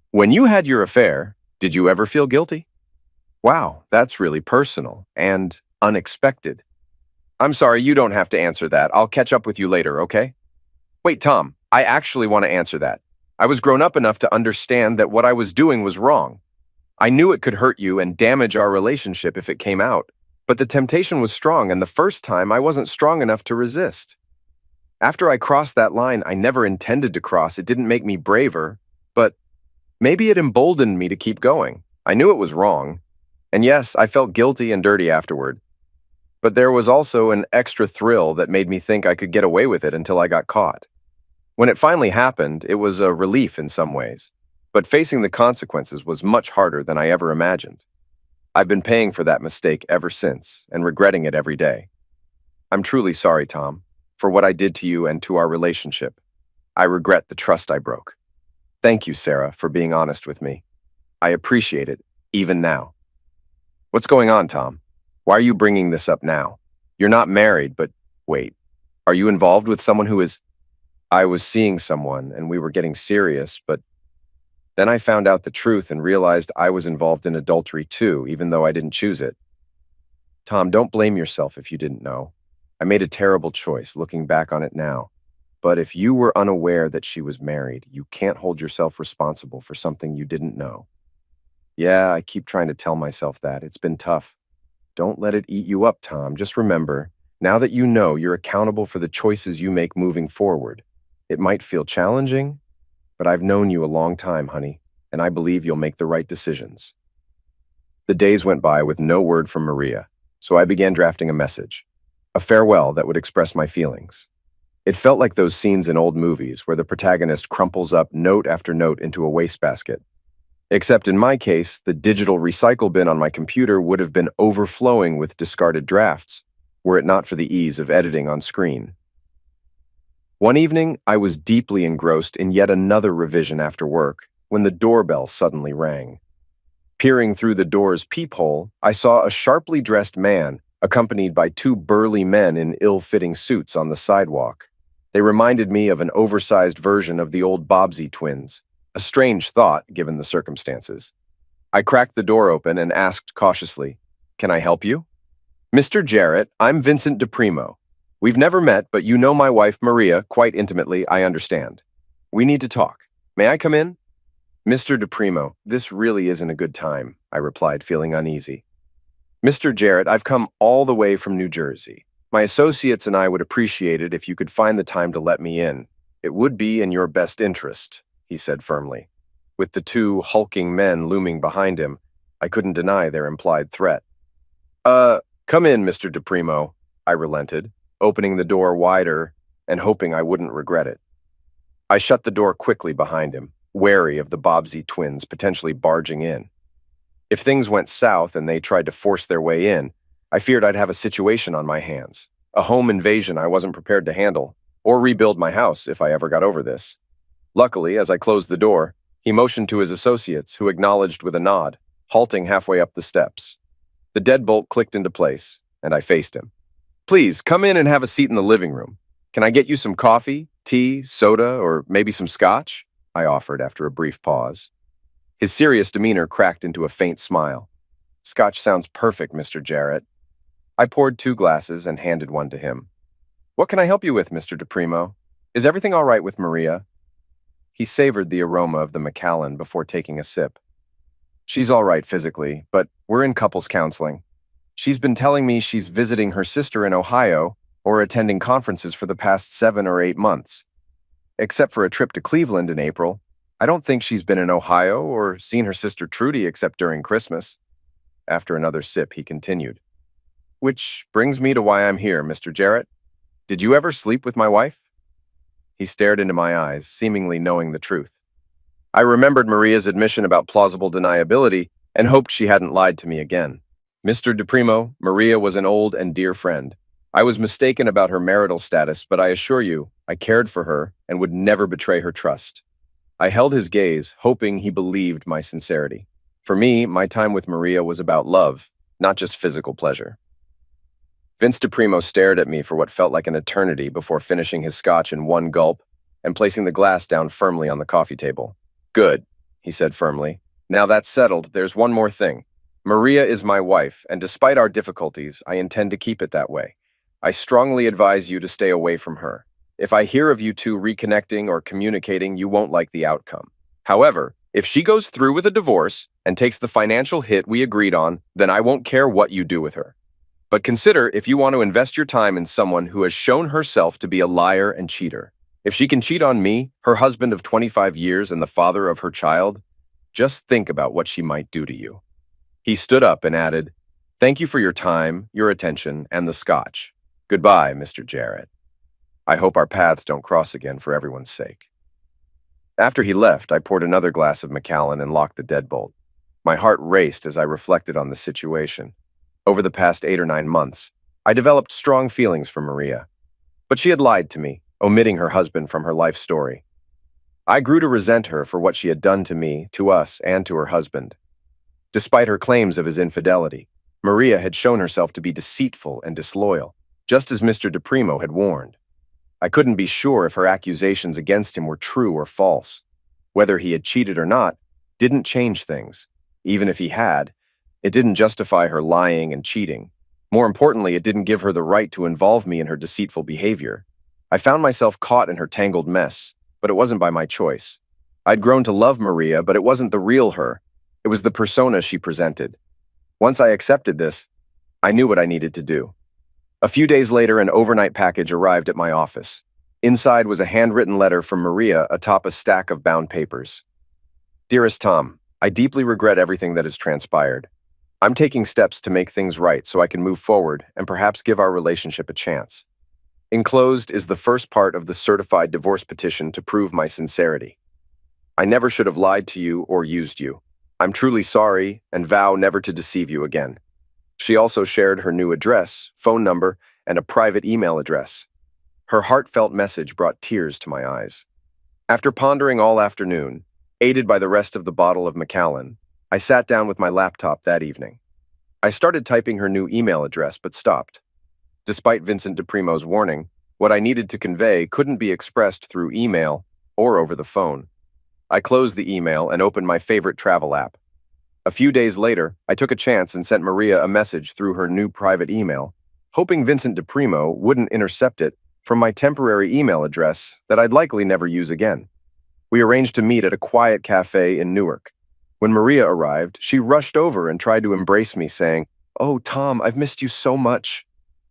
When you had your affair, did you ever feel guilty? Wow, that's really personal and unexpected. I'm sorry, you don't have to answer that. I'll catch up with you later, okay? Wait, Tom, I actually want to answer that. I was grown up enough to understand that what I was doing was wrong. I knew it could hurt you and damage our relationship if it came out, but the temptation was strong, and the first time I wasn't strong enough to resist. After I crossed that line I never intended to cross, it didn't make me braver, but maybe it emboldened me to keep going. I knew it was wrong, and yes, I felt guilty and dirty afterward. But there was also an extra thrill that made me think I could get away with it until I got caught. When it finally happened, it was a relief in some ways, but facing the consequences was much harder than I ever imagined. I've been paying for that mistake ever since and regretting it every day. I'm truly sorry, Tom, for what I did to you and to our relationship. I regret the trust I broke. Thank you, Sarah, for being honest with me. I appreciate it, even now. What's going on, Tom? Why are you bringing this up now? You're not married, but wait, are you involved with someone who is... I was seeing someone and we were getting serious, but then I found out the truth and realized I was involved in adultery too, even though I didn't choose it. Tom, don't blame yourself if you didn't know. I made a terrible choice looking back on it now. But if you were unaware that she was married, you can't hold yourself responsible for something you didn't know. Yeah, I keep trying to tell myself that. It's been tough. Don't let it eat you up, Tom. Just remember, now that you know, you're accountable for the choices you make moving forward. It might feel challenging, but I've known you a long time, honey, and I believe you'll make the right decisions. The days went by with no word from Maria, so I began drafting a message, a farewell that would express my feelings. It felt like those scenes in old movies where the protagonist crumples up note after note into a wastebasket. Except in my case, the digital recycle bin on my computer would have been overflowing with discarded drafts, were it not for the ease of editing on screen. One evening, I was deeply engrossed in yet another revision after work when the doorbell suddenly rang. Peering through the door's peephole, I saw a sharply dressed man accompanied by two burly men in ill-fitting suits on the sidewalk. They reminded me of an oversized version of the old Bobbsey twins, a strange thought given the circumstances. I cracked the door open and asked cautiously, "Can I help you?" "Mr. Jarrett, I'm Vincent DePrimo. We've never met, but you know my wife, Maria, quite intimately, I understand. We need to talk. May I come in?" "Mr. DePrimo, this really isn't a good time," I replied, feeling uneasy. "Mr. Jarrett, I've come all the way from New Jersey. My associates and I would appreciate it if you could find the time to let me in. It would be in your best interest," he said firmly. With the two hulking men looming behind him, I couldn't deny their implied threat. Come in, Mr. DePrimo," I relented, opening the door wider and hoping I wouldn't regret it. I shut the door quickly behind him, wary of the Bobbsey twins potentially barging in. If things went south and they tried to force their way in, I feared I'd have a situation on my hands, a home invasion I wasn't prepared to handle, or rebuild my house if I ever got over this. Luckily, as I closed the door, he motioned to his associates, who acknowledged with a nod, halting halfway up the steps. The deadbolt clicked into place, and I faced him. "Please, come in and have a seat in the living room. Can I get you some coffee, tea, soda, or maybe some scotch?" I offered after a brief pause. His serious demeanor cracked into a faint smile. "Scotch sounds perfect, Mr. Jarrett." I poured 2 glasses and handed one to him. "What can I help you with, Mr. DePrimo? Is everything all right with Maria?" He savored the aroma of the Macallan before taking a sip. "She's all right physically, but we're in couples counseling. She's been telling me she's visiting her sister in Ohio or attending conferences for the past 7 or 8 months. Except for a trip to Cleveland in April, I don't think she's been in Ohio or seen her sister Trudy except during Christmas." After another sip, he continued. "Which brings me to why I'm here, Mr. Jarrett. Did you ever sleep with my wife?" He stared into my eyes, seemingly knowing the truth. I remembered Maria's admission about plausible deniability and hoped she hadn't lied to me again. "Mr. DePrimo, Maria was an old and dear friend. I was mistaken about her marital status, but I assure you, I cared for her and would never betray her trust." I held his gaze, hoping he believed my sincerity. For me, my time with Maria was about love, not just physical pleasure. Vince DePrimo stared at me for what felt like an eternity before finishing his scotch in one gulp and placing the glass down firmly on the coffee table. "Good," he said firmly. "Now that's settled, there's one more thing. Maria is my wife, and despite our difficulties, I intend to keep it that way. I strongly advise you to stay away from her. If I hear of you two reconnecting or communicating, you won't like the outcome. However, if she goes through with a divorce and takes the financial hit we agreed on, then I won't care what you do with her. But consider if you want to invest your time in someone who has shown herself to be a liar and cheater. If she can cheat on me, her husband of 25 years and the father of her child, just think about what she might do to you." He stood up and added, "Thank you for your time, your attention, and the scotch. Goodbye, Mr. Jarrett. I hope our paths don't cross again for everyone's sake." After he left, I poured another glass of Macallan and locked the deadbolt. My heart raced as I reflected on the situation. Over the past 8 or 9 months, I developed strong feelings for Maria. But she had lied to me, omitting her husband from her life story. I grew to resent her for what she had done to me, to us, and to her husband. Despite her claims of his infidelity, Maria had shown herself to be deceitful and disloyal, just as Mr. DePrimo had warned. I couldn't be sure if her accusations against him were true or false. Whether he had cheated or not didn't change things. Even if he had, it didn't justify her lying and cheating. More importantly, it didn't give her the right to involve me in her deceitful behavior. I found myself caught in her tangled mess, but it wasn't by my choice. I'd grown to love Maria, but it wasn't the real her. It was the persona she presented. Once I accepted this, I knew what I needed to do. A few days later, an overnight package arrived at my office. Inside was a handwritten letter from Maria atop a stack of bound papers. "Dearest Tom, I deeply regret everything that has transpired. I'm taking steps to make things right so I can move forward and perhaps give our relationship a chance. Enclosed is the first part of the certified divorce petition to prove my sincerity. I never should have lied to you or used you. I'm truly sorry and vow never to deceive you again." She also shared her new address, phone number, and a private email address. Her heartfelt message brought tears to my eyes. After pondering all afternoon, aided by the rest of the bottle of Macallan, I sat down with my laptop that evening. I started typing her new email address but stopped. Despite Vincent DePrimo's warning, what I needed to convey couldn't be expressed through email or over the phone. I closed the email and opened my favorite travel app. A few days later, I took a chance and sent Maria a message through her new private email, hoping Vincent DePrimo wouldn't intercept it from my temporary email address that I'd likely never use again. We arranged to meet at a quiet cafe in Newark. When Maria arrived, she rushed over and tried to embrace me, saying, "Oh, Tom, I've missed you so much.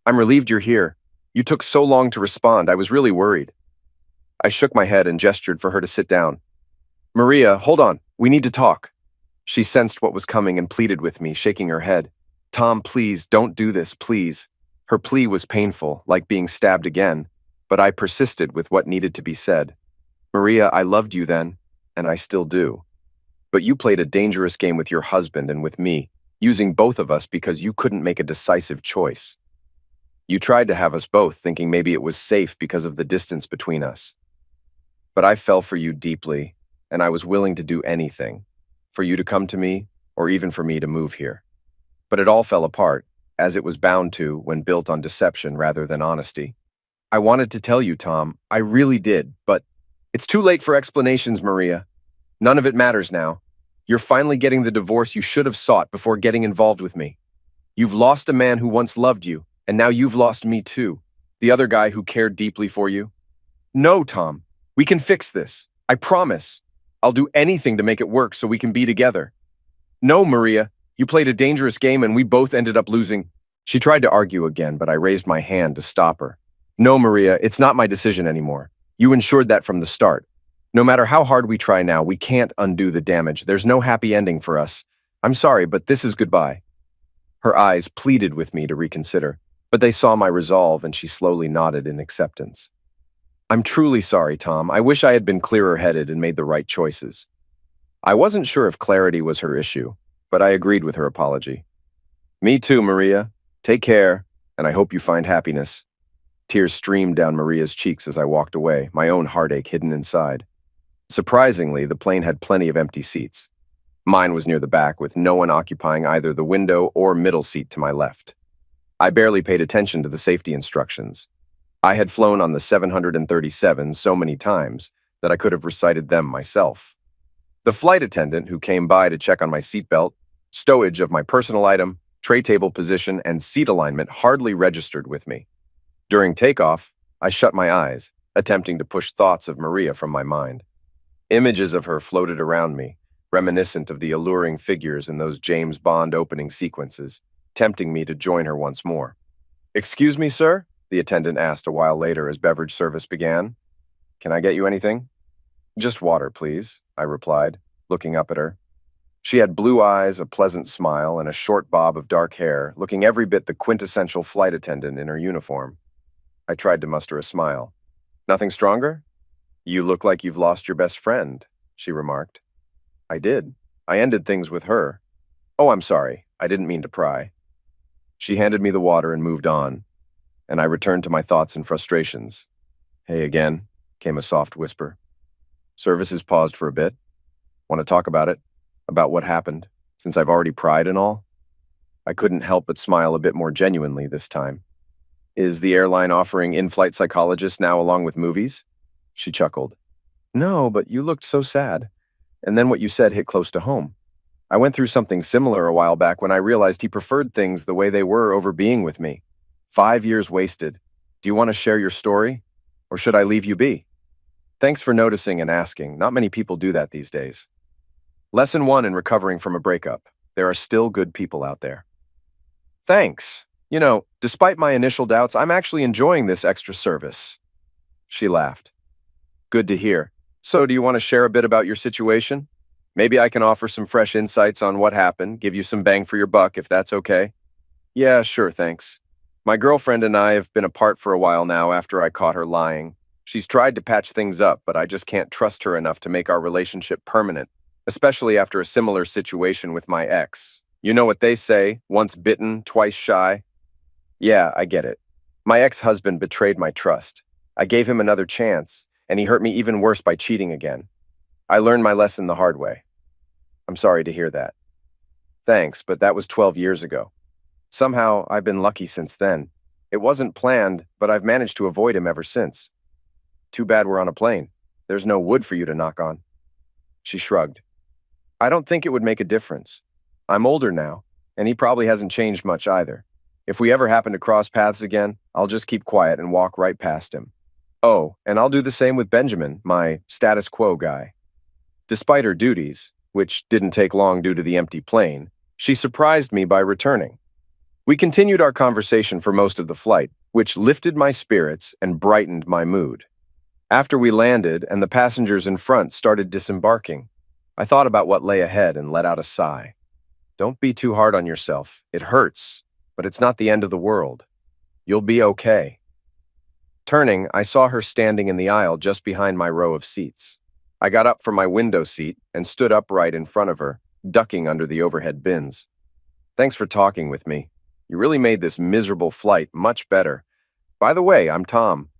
I'm relieved you're here. You took so long to respond, I was really worried." I shook my head and gestured for her to sit down. "Maria, hold on, we need to talk." She sensed what was coming and pleaded with me, shaking her head. "Tom, please, don't do this, please." Her plea was painful, like being stabbed again, but I persisted with what needed to be said. "Maria, I loved you then, and I still do. But you played a dangerous game with your husband and with me, using both of us because you couldn't make a decisive choice." You tried to have us both, thinking maybe it was safe because of the distance between us. But I fell for you deeply, and I was willing to do anything, for you to come to me, or even for me to move here. But it all fell apart, as it was bound to when built on deception rather than honesty. I wanted to tell you, Tom, I really did, but it's too late for explanations, Maria. None of it matters now. You're finally getting the divorce you should have sought before getting involved with me. You've lost a man who once loved you, and now you've lost me too, the other guy who cared deeply for you. No, Tom, we can fix this. I promise. I'll do anything to make it work so we can be together. No, Maria, you played a dangerous game and we both ended up losing. She tried to argue again, but I raised my hand to stop her. No, Maria, it's not my decision anymore. You ensured that from the start. No matter how hard we try now, we can't undo the damage. There's no happy ending for us. I'm sorry, but this is goodbye. Her eyes pleaded with me to reconsider, but they saw my resolve and she slowly nodded in acceptance. I'm truly sorry, Tom. I wish I had been clearer-headed and made the right choices. I wasn't sure if clarity was her issue, but I agreed with her apology. Me too, Maria. Take care, and I hope you find happiness. Tears streamed down Maria's cheeks as I walked away, my own heartache hidden inside. Surprisingly, the plane had plenty of empty seats. Mine was near the back, with no one occupying either the window or middle seat to my left. I barely paid attention to the safety instructions. I had flown on the 737 so many times that I could have recited them myself. The flight attendant who came by to check on my seatbelt, stowage of my personal item, tray table position, and seat alignment hardly registered with me. During takeoff, I shut my eyes, attempting to push thoughts of Maria from my mind. Images of her floated around me, reminiscent of the alluring figures in those James Bond opening sequences, tempting me to join her once more. "Excuse me, sir?" the attendant asked a while later as beverage service began. "Can I get you anything?" "Just water, please," I replied, looking up at her. She had blue eyes, a pleasant smile, and a short bob of dark hair, looking every bit the quintessential flight attendant in her uniform. I tried to muster a smile. "Nothing stronger?" "You look like you've lost your best friend," she remarked. "I did. I ended things with her." "Oh, I'm sorry. I didn't mean to pry." She handed me the water and moved on, and I returned to my thoughts and frustrations. "Hey again," came a soft whisper. Services paused for a bit. "Want to talk about it? About what happened, since I've already pried and all?" I couldn't help but smile a bit more genuinely this time. "Is the airline offering in-flight psychologists now along with movies?" She chuckled. "No, but you looked so sad. And then what you said hit close to home. I went through something similar a while back when I realized he preferred things the way they were over being with me. 5 years wasted. Do you want to share your story? Or should I leave you be? Thanks for noticing and asking. Not many people do that these days. Lesson 1 in recovering from a breakup. There are still good people out there. Thanks. You know, despite my initial doubts, I'm actually enjoying this extra service." She laughed. "Good to hear. So, do you want to share a bit about your situation? Maybe I can offer some fresh insights on what happened, give you some bang for your buck if that's okay." "Yeah, sure, thanks. My girlfriend and I have been apart for a while now after I caught her lying. She's tried to patch things up, but I just can't trust her enough to make our relationship permanent, especially after a similar situation with my ex. You know what they say, once bitten, twice shy? Yeah, I get it. My ex-husband betrayed my trust. I gave him another chance, and he hurt me even worse by cheating again. I learned my lesson the hard way. I'm sorry to hear that." "Thanks, but that was 12 years ago. Somehow, I've been lucky since then. It wasn't planned, but I've managed to avoid him ever since. Too bad we're on a plane. There's no wood for you to knock on." She shrugged. "I don't think it would make a difference. I'm older now, and he probably hasn't changed much either. If we ever happen to cross paths again, I'll just keep quiet and walk right past him. Oh, and I'll do the same with Benjamin, my status quo guy." Despite her duties, which didn't take long due to the empty plane, she surprised me by returning. We continued our conversation for most of the flight, which lifted my spirits and brightened my mood. After we landed and the passengers in front started disembarking, I thought about what lay ahead and let out a sigh. Don't be too hard on yourself. It hurts, but it's not the end of the world. You'll be okay. Turning, I saw her standing in the aisle just behind my row of seats. I got up from my window seat and stood upright in front of her, ducking under the overhead bins. "Thanks for talking with me. You really made this miserable flight much better. By the way, I'm Tom."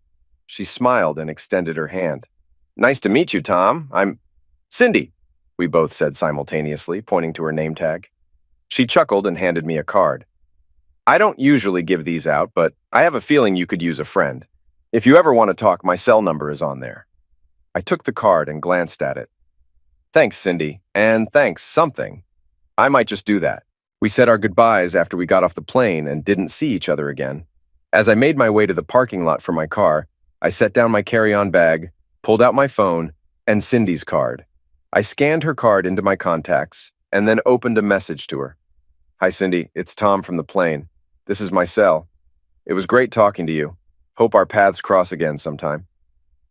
She smiled and extended her hand. "Nice to meet you, Tom. I'm Cindy," we both said simultaneously, pointing to her name tag. She chuckled and handed me a card. "I don't usually give these out, but I have a feeling you could use a friend. If you ever want to talk, my cell number is on there." I took the card and glanced at it. "Thanks, Cindy, and thanks, something. I might just do that." We said our goodbyes after we got off the plane and didn't see each other again. As I made my way to the parking lot for my car, I set down my carry-on bag, pulled out my phone, and Cindy's card. I scanned her card into my contacts and then opened a message to her. "Hi, Cindy. It's Tom from the plane. This is my cell. It was great talking to you. Hope our paths cross again sometime."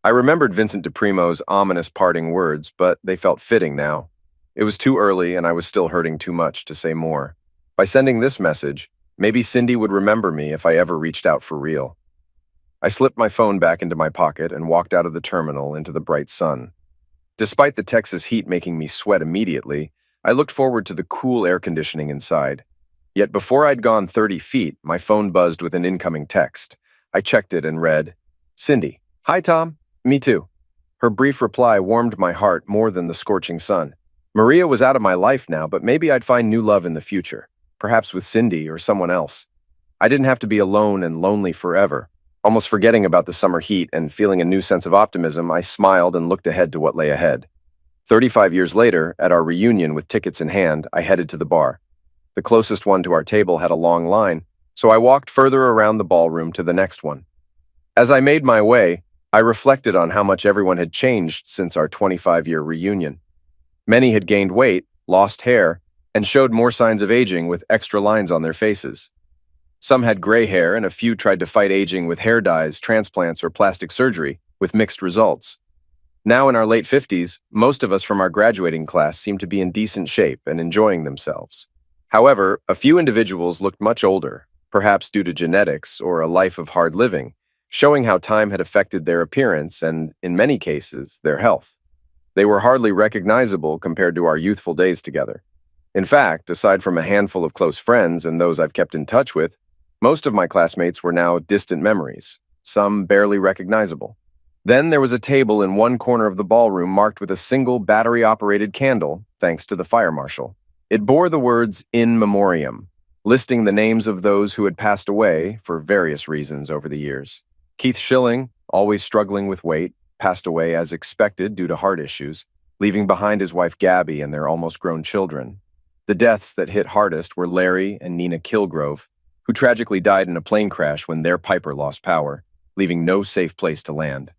I remembered Vincent DePrimo's ominous parting words, but they felt fitting now. It was too early and I was still hurting too much to say more. By sending this message, maybe Cindy would remember me if I ever reached out for real. I slipped my phone back into my pocket and walked out of the terminal into the bright sun. Despite the Texas heat making me sweat immediately, I looked forward to the cool air conditioning inside. Yet before I'd gone 30 feet, my phone buzzed with an incoming text. I checked it and read, "Cindy, hi Tom, me too." Her brief reply warmed my heart more than the scorching sun. Maria was out of my life now, but maybe I'd find new love in the future, perhaps with Cindy or someone else. I didn't have to be alone and lonely forever. Almost forgetting about the summer heat and feeling a new sense of optimism, I smiled and looked ahead to what lay ahead. 35 years later, at our reunion with tickets in hand, I headed to the bar. The closest one to our table had a long line, so I walked further around the ballroom to the next one. As I made my way, I reflected on how much everyone had changed since our 25-year reunion. Many had gained weight, lost hair, and showed more signs of aging with extra lines on their faces. Some had gray hair, and a few tried to fight aging with hair dyes, transplants, or plastic surgery, with mixed results. Now in our late 50s, most of us from our graduating class seemed to be in decent shape and enjoying themselves. However, a few individuals looked much older, perhaps due to genetics or a life of hard living, showing how time had affected their appearance and, in many cases, their health. They were hardly recognizable compared to our youthful days together. In fact, aside from a handful of close friends and those I've kept in touch with, most of my classmates were now distant memories, some barely recognizable. Then there was a table in one corner of the ballroom marked with a single battery-operated candle, thanks to the fire marshal. It bore the words "In Memoriam," listing the names of those who had passed away for various reasons over the years. Keith Schilling, always struggling with weight, passed away as expected due to heart issues, leaving behind his wife Gabby and their almost grown children. The deaths that hit hardest were Larry and Nina Kilgrove, who tragically died in a plane crash when their Piper lost power, leaving no safe place to land.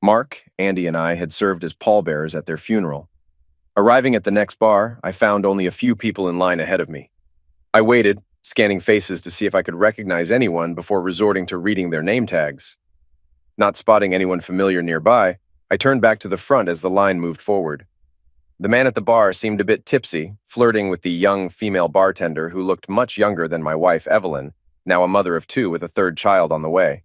Mark, Andy, and I had served as pallbearers at their funeral. Arriving at the next bar, I found only a few people in line ahead of me. I waited, scanning faces to see if I could recognize anyone before resorting to reading their name tags. Not spotting anyone familiar nearby, I turned back to the front as the line moved forward. The man at the bar seemed a bit tipsy, flirting with the young female bartender who looked much younger than my wife, Evelyn, now a mother of two with a third child on the way.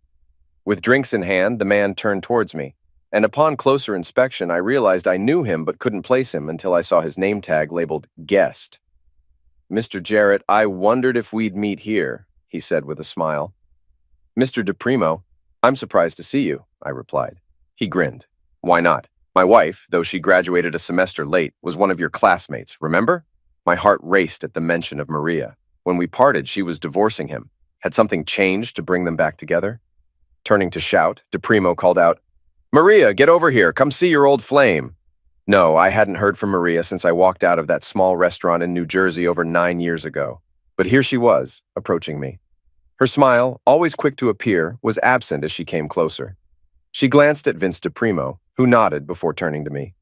With drinks in hand, the man turned towards me, and upon closer inspection, I realized I knew him but couldn't place him until I saw his name tag labeled Guest. "Mr. Jarrett, I wondered if we'd meet here," he said with a smile. "Mr. DePrimo, I'm surprised to see you," I replied. He grinned. "Why not? My wife, though she graduated a semester late, was one of your classmates, remember?" My heart raced at the mention of Maria. When we parted, she was divorcing him. Had something changed to bring them back together? Turning to shout, DePrimo called out, "Maria, get over here. Come see your old flame." No, I hadn't heard from Maria since I walked out of that small restaurant in New Jersey over 9 years ago. But here she was, approaching me. Her smile, always quick to appear, was absent as she came closer. She glanced at Vince DePrimo, who nodded before turning to me.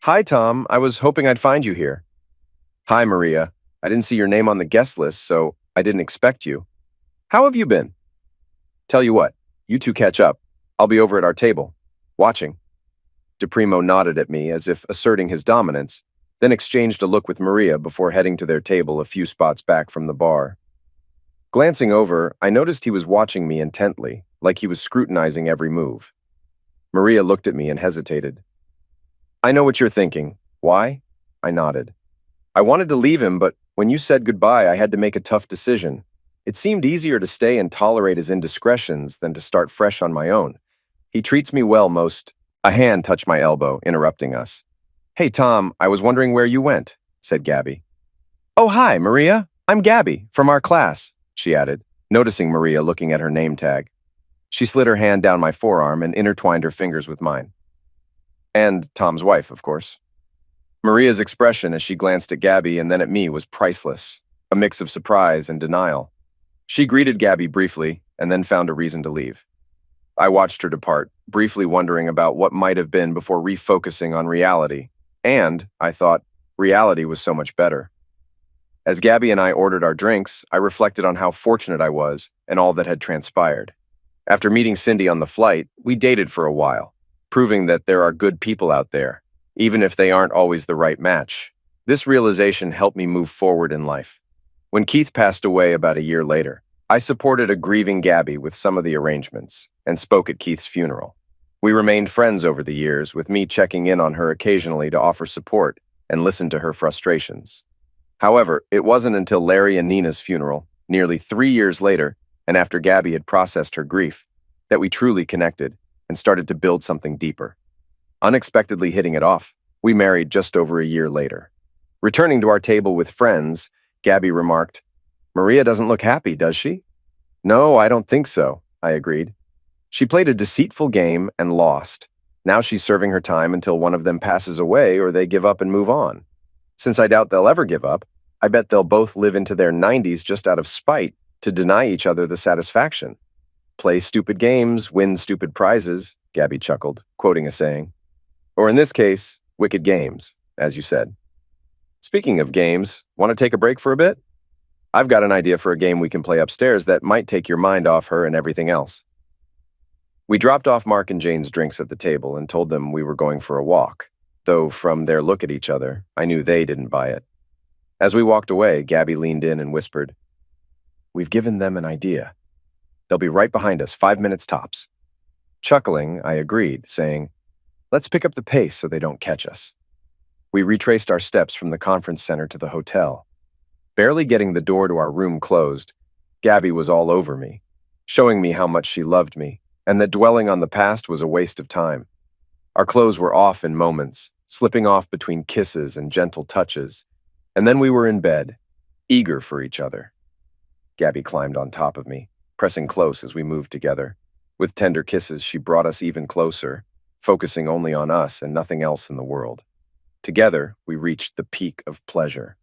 "Hi, Tom. I was hoping I'd find you here." "Hi, Maria. I didn't see your name on the guest list, so I didn't expect you. How have you been?" "Tell you what, you two catch up. I'll be over at our table, watching." DePrimo nodded at me as if asserting his dominance, then exchanged a look with Maria before heading to their table a few spots back from the bar. Glancing over, I noticed he was watching me intently, like he was scrutinizing every move. Maria looked at me and hesitated. "I know what you're thinking. Why?" I nodded. "I wanted to leave him, but when you said goodbye, I had to make a tough decision. It seemed easier to stay and tolerate his indiscretions than to start fresh on my own. He treats me well most. A hand touched my elbow, interrupting us. Hey, Tom, I was wondering where you went, said Gabby. Oh, hi, Maria. I'm Gabby, from our class, she added, noticing Maria looking at her name tag. She slid her hand down my forearm and intertwined her fingers with mine. And Tom's wife, of course. Maria's expression as she glanced at Gabby and then at me was priceless, a mix of surprise and denial. She greeted Gabby briefly and then found a reason to leave. I watched her depart, briefly wondering about what might have been before refocusing on reality. And, I thought, reality was so much better. As Gabby and I ordered our drinks, I reflected on how fortunate I was and all that had transpired. After meeting Cindy on the flight, we dated for a while, proving that there are good people out there, even if they aren't always the right match. This realization helped me move forward in life. When Keith passed away about a year later, I supported a grieving Gabby with some of the arrangements and spoke at Keith's funeral. We remained friends over the years, with me checking in on her occasionally to offer support and listen to her frustrations. However, it wasn't until Larry and Nina's funeral, nearly 3 years later, and after Gabby had processed her grief, that we truly connected and started to build something deeper. Unexpectedly hitting it off, we married just over a year later. Returning to our table with friends, Gabby remarked, Maria doesn't look happy, does she? No, I don't think so, I agreed. She played a deceitful game and lost. Now she's serving her time until one of them passes away or they give up and move on. Since I doubt they'll ever give up, I bet they'll both live into their 90s just out of spite to deny each other the satisfaction. Play stupid games, win stupid prizes, Gabby chuckled, quoting a saying. Or in this case, wicked games, as you said. Speaking of games, want to take a break for a bit? I've got an idea for a game we can play upstairs that might take your mind off her and everything else. We dropped off Mark and Jane's drinks at the table and told them we were going for a walk, though from their look at each other, I knew they didn't buy it. As we walked away, Gabby leaned in and whispered, We've given them an idea. They'll be right behind us, 5 minutes tops. Chuckling, I agreed, saying, Let's pick up the pace so they don't catch us. We retraced our steps from the conference center to the hotel. Barely getting the door to our room closed, Gabby was all over me, showing me how much she loved me, and that dwelling on the past was a waste of time. Our clothes were off in moments, slipping off between kisses and gentle touches, and then we were in bed, eager for each other. Gabby climbed on top of me, pressing close as we moved together. With tender kisses, she brought us even closer, focusing only on us and nothing else in the world. Together, we reached the peak of pleasure,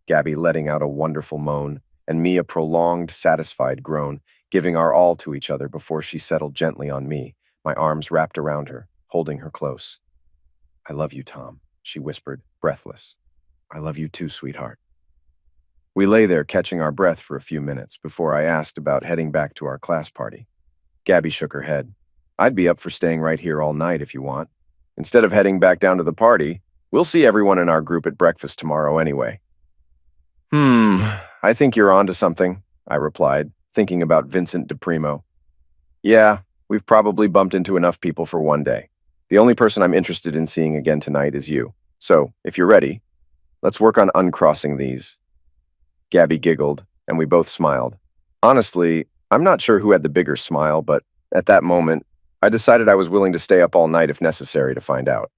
Gabby letting out a wonderful moan, and me a prolonged, satisfied groan, giving our all to each other before she settled gently on me, my arms wrapped around her, holding her close. I love you, Tom, she whispered, breathless. I love you too, sweetheart. We lay there catching our breath for a few minutes before I asked about heading back to our class party. Gabby shook her head. I'd be up for staying right here all night if you want. Instead of heading back down to the party, we'll see everyone in our group at breakfast tomorrow anyway. I think you're onto something, I replied, thinking about Vincent DePrimo. Yeah, we've probably bumped into enough people for one day. The only person I'm interested in seeing again tonight is you. So, if you're ready, let's work on uncrossing these. Gabby giggled, and we both smiled. Honestly, I'm not sure who had the bigger smile, but at that moment, I decided I was willing to stay up all night if necessary to find out.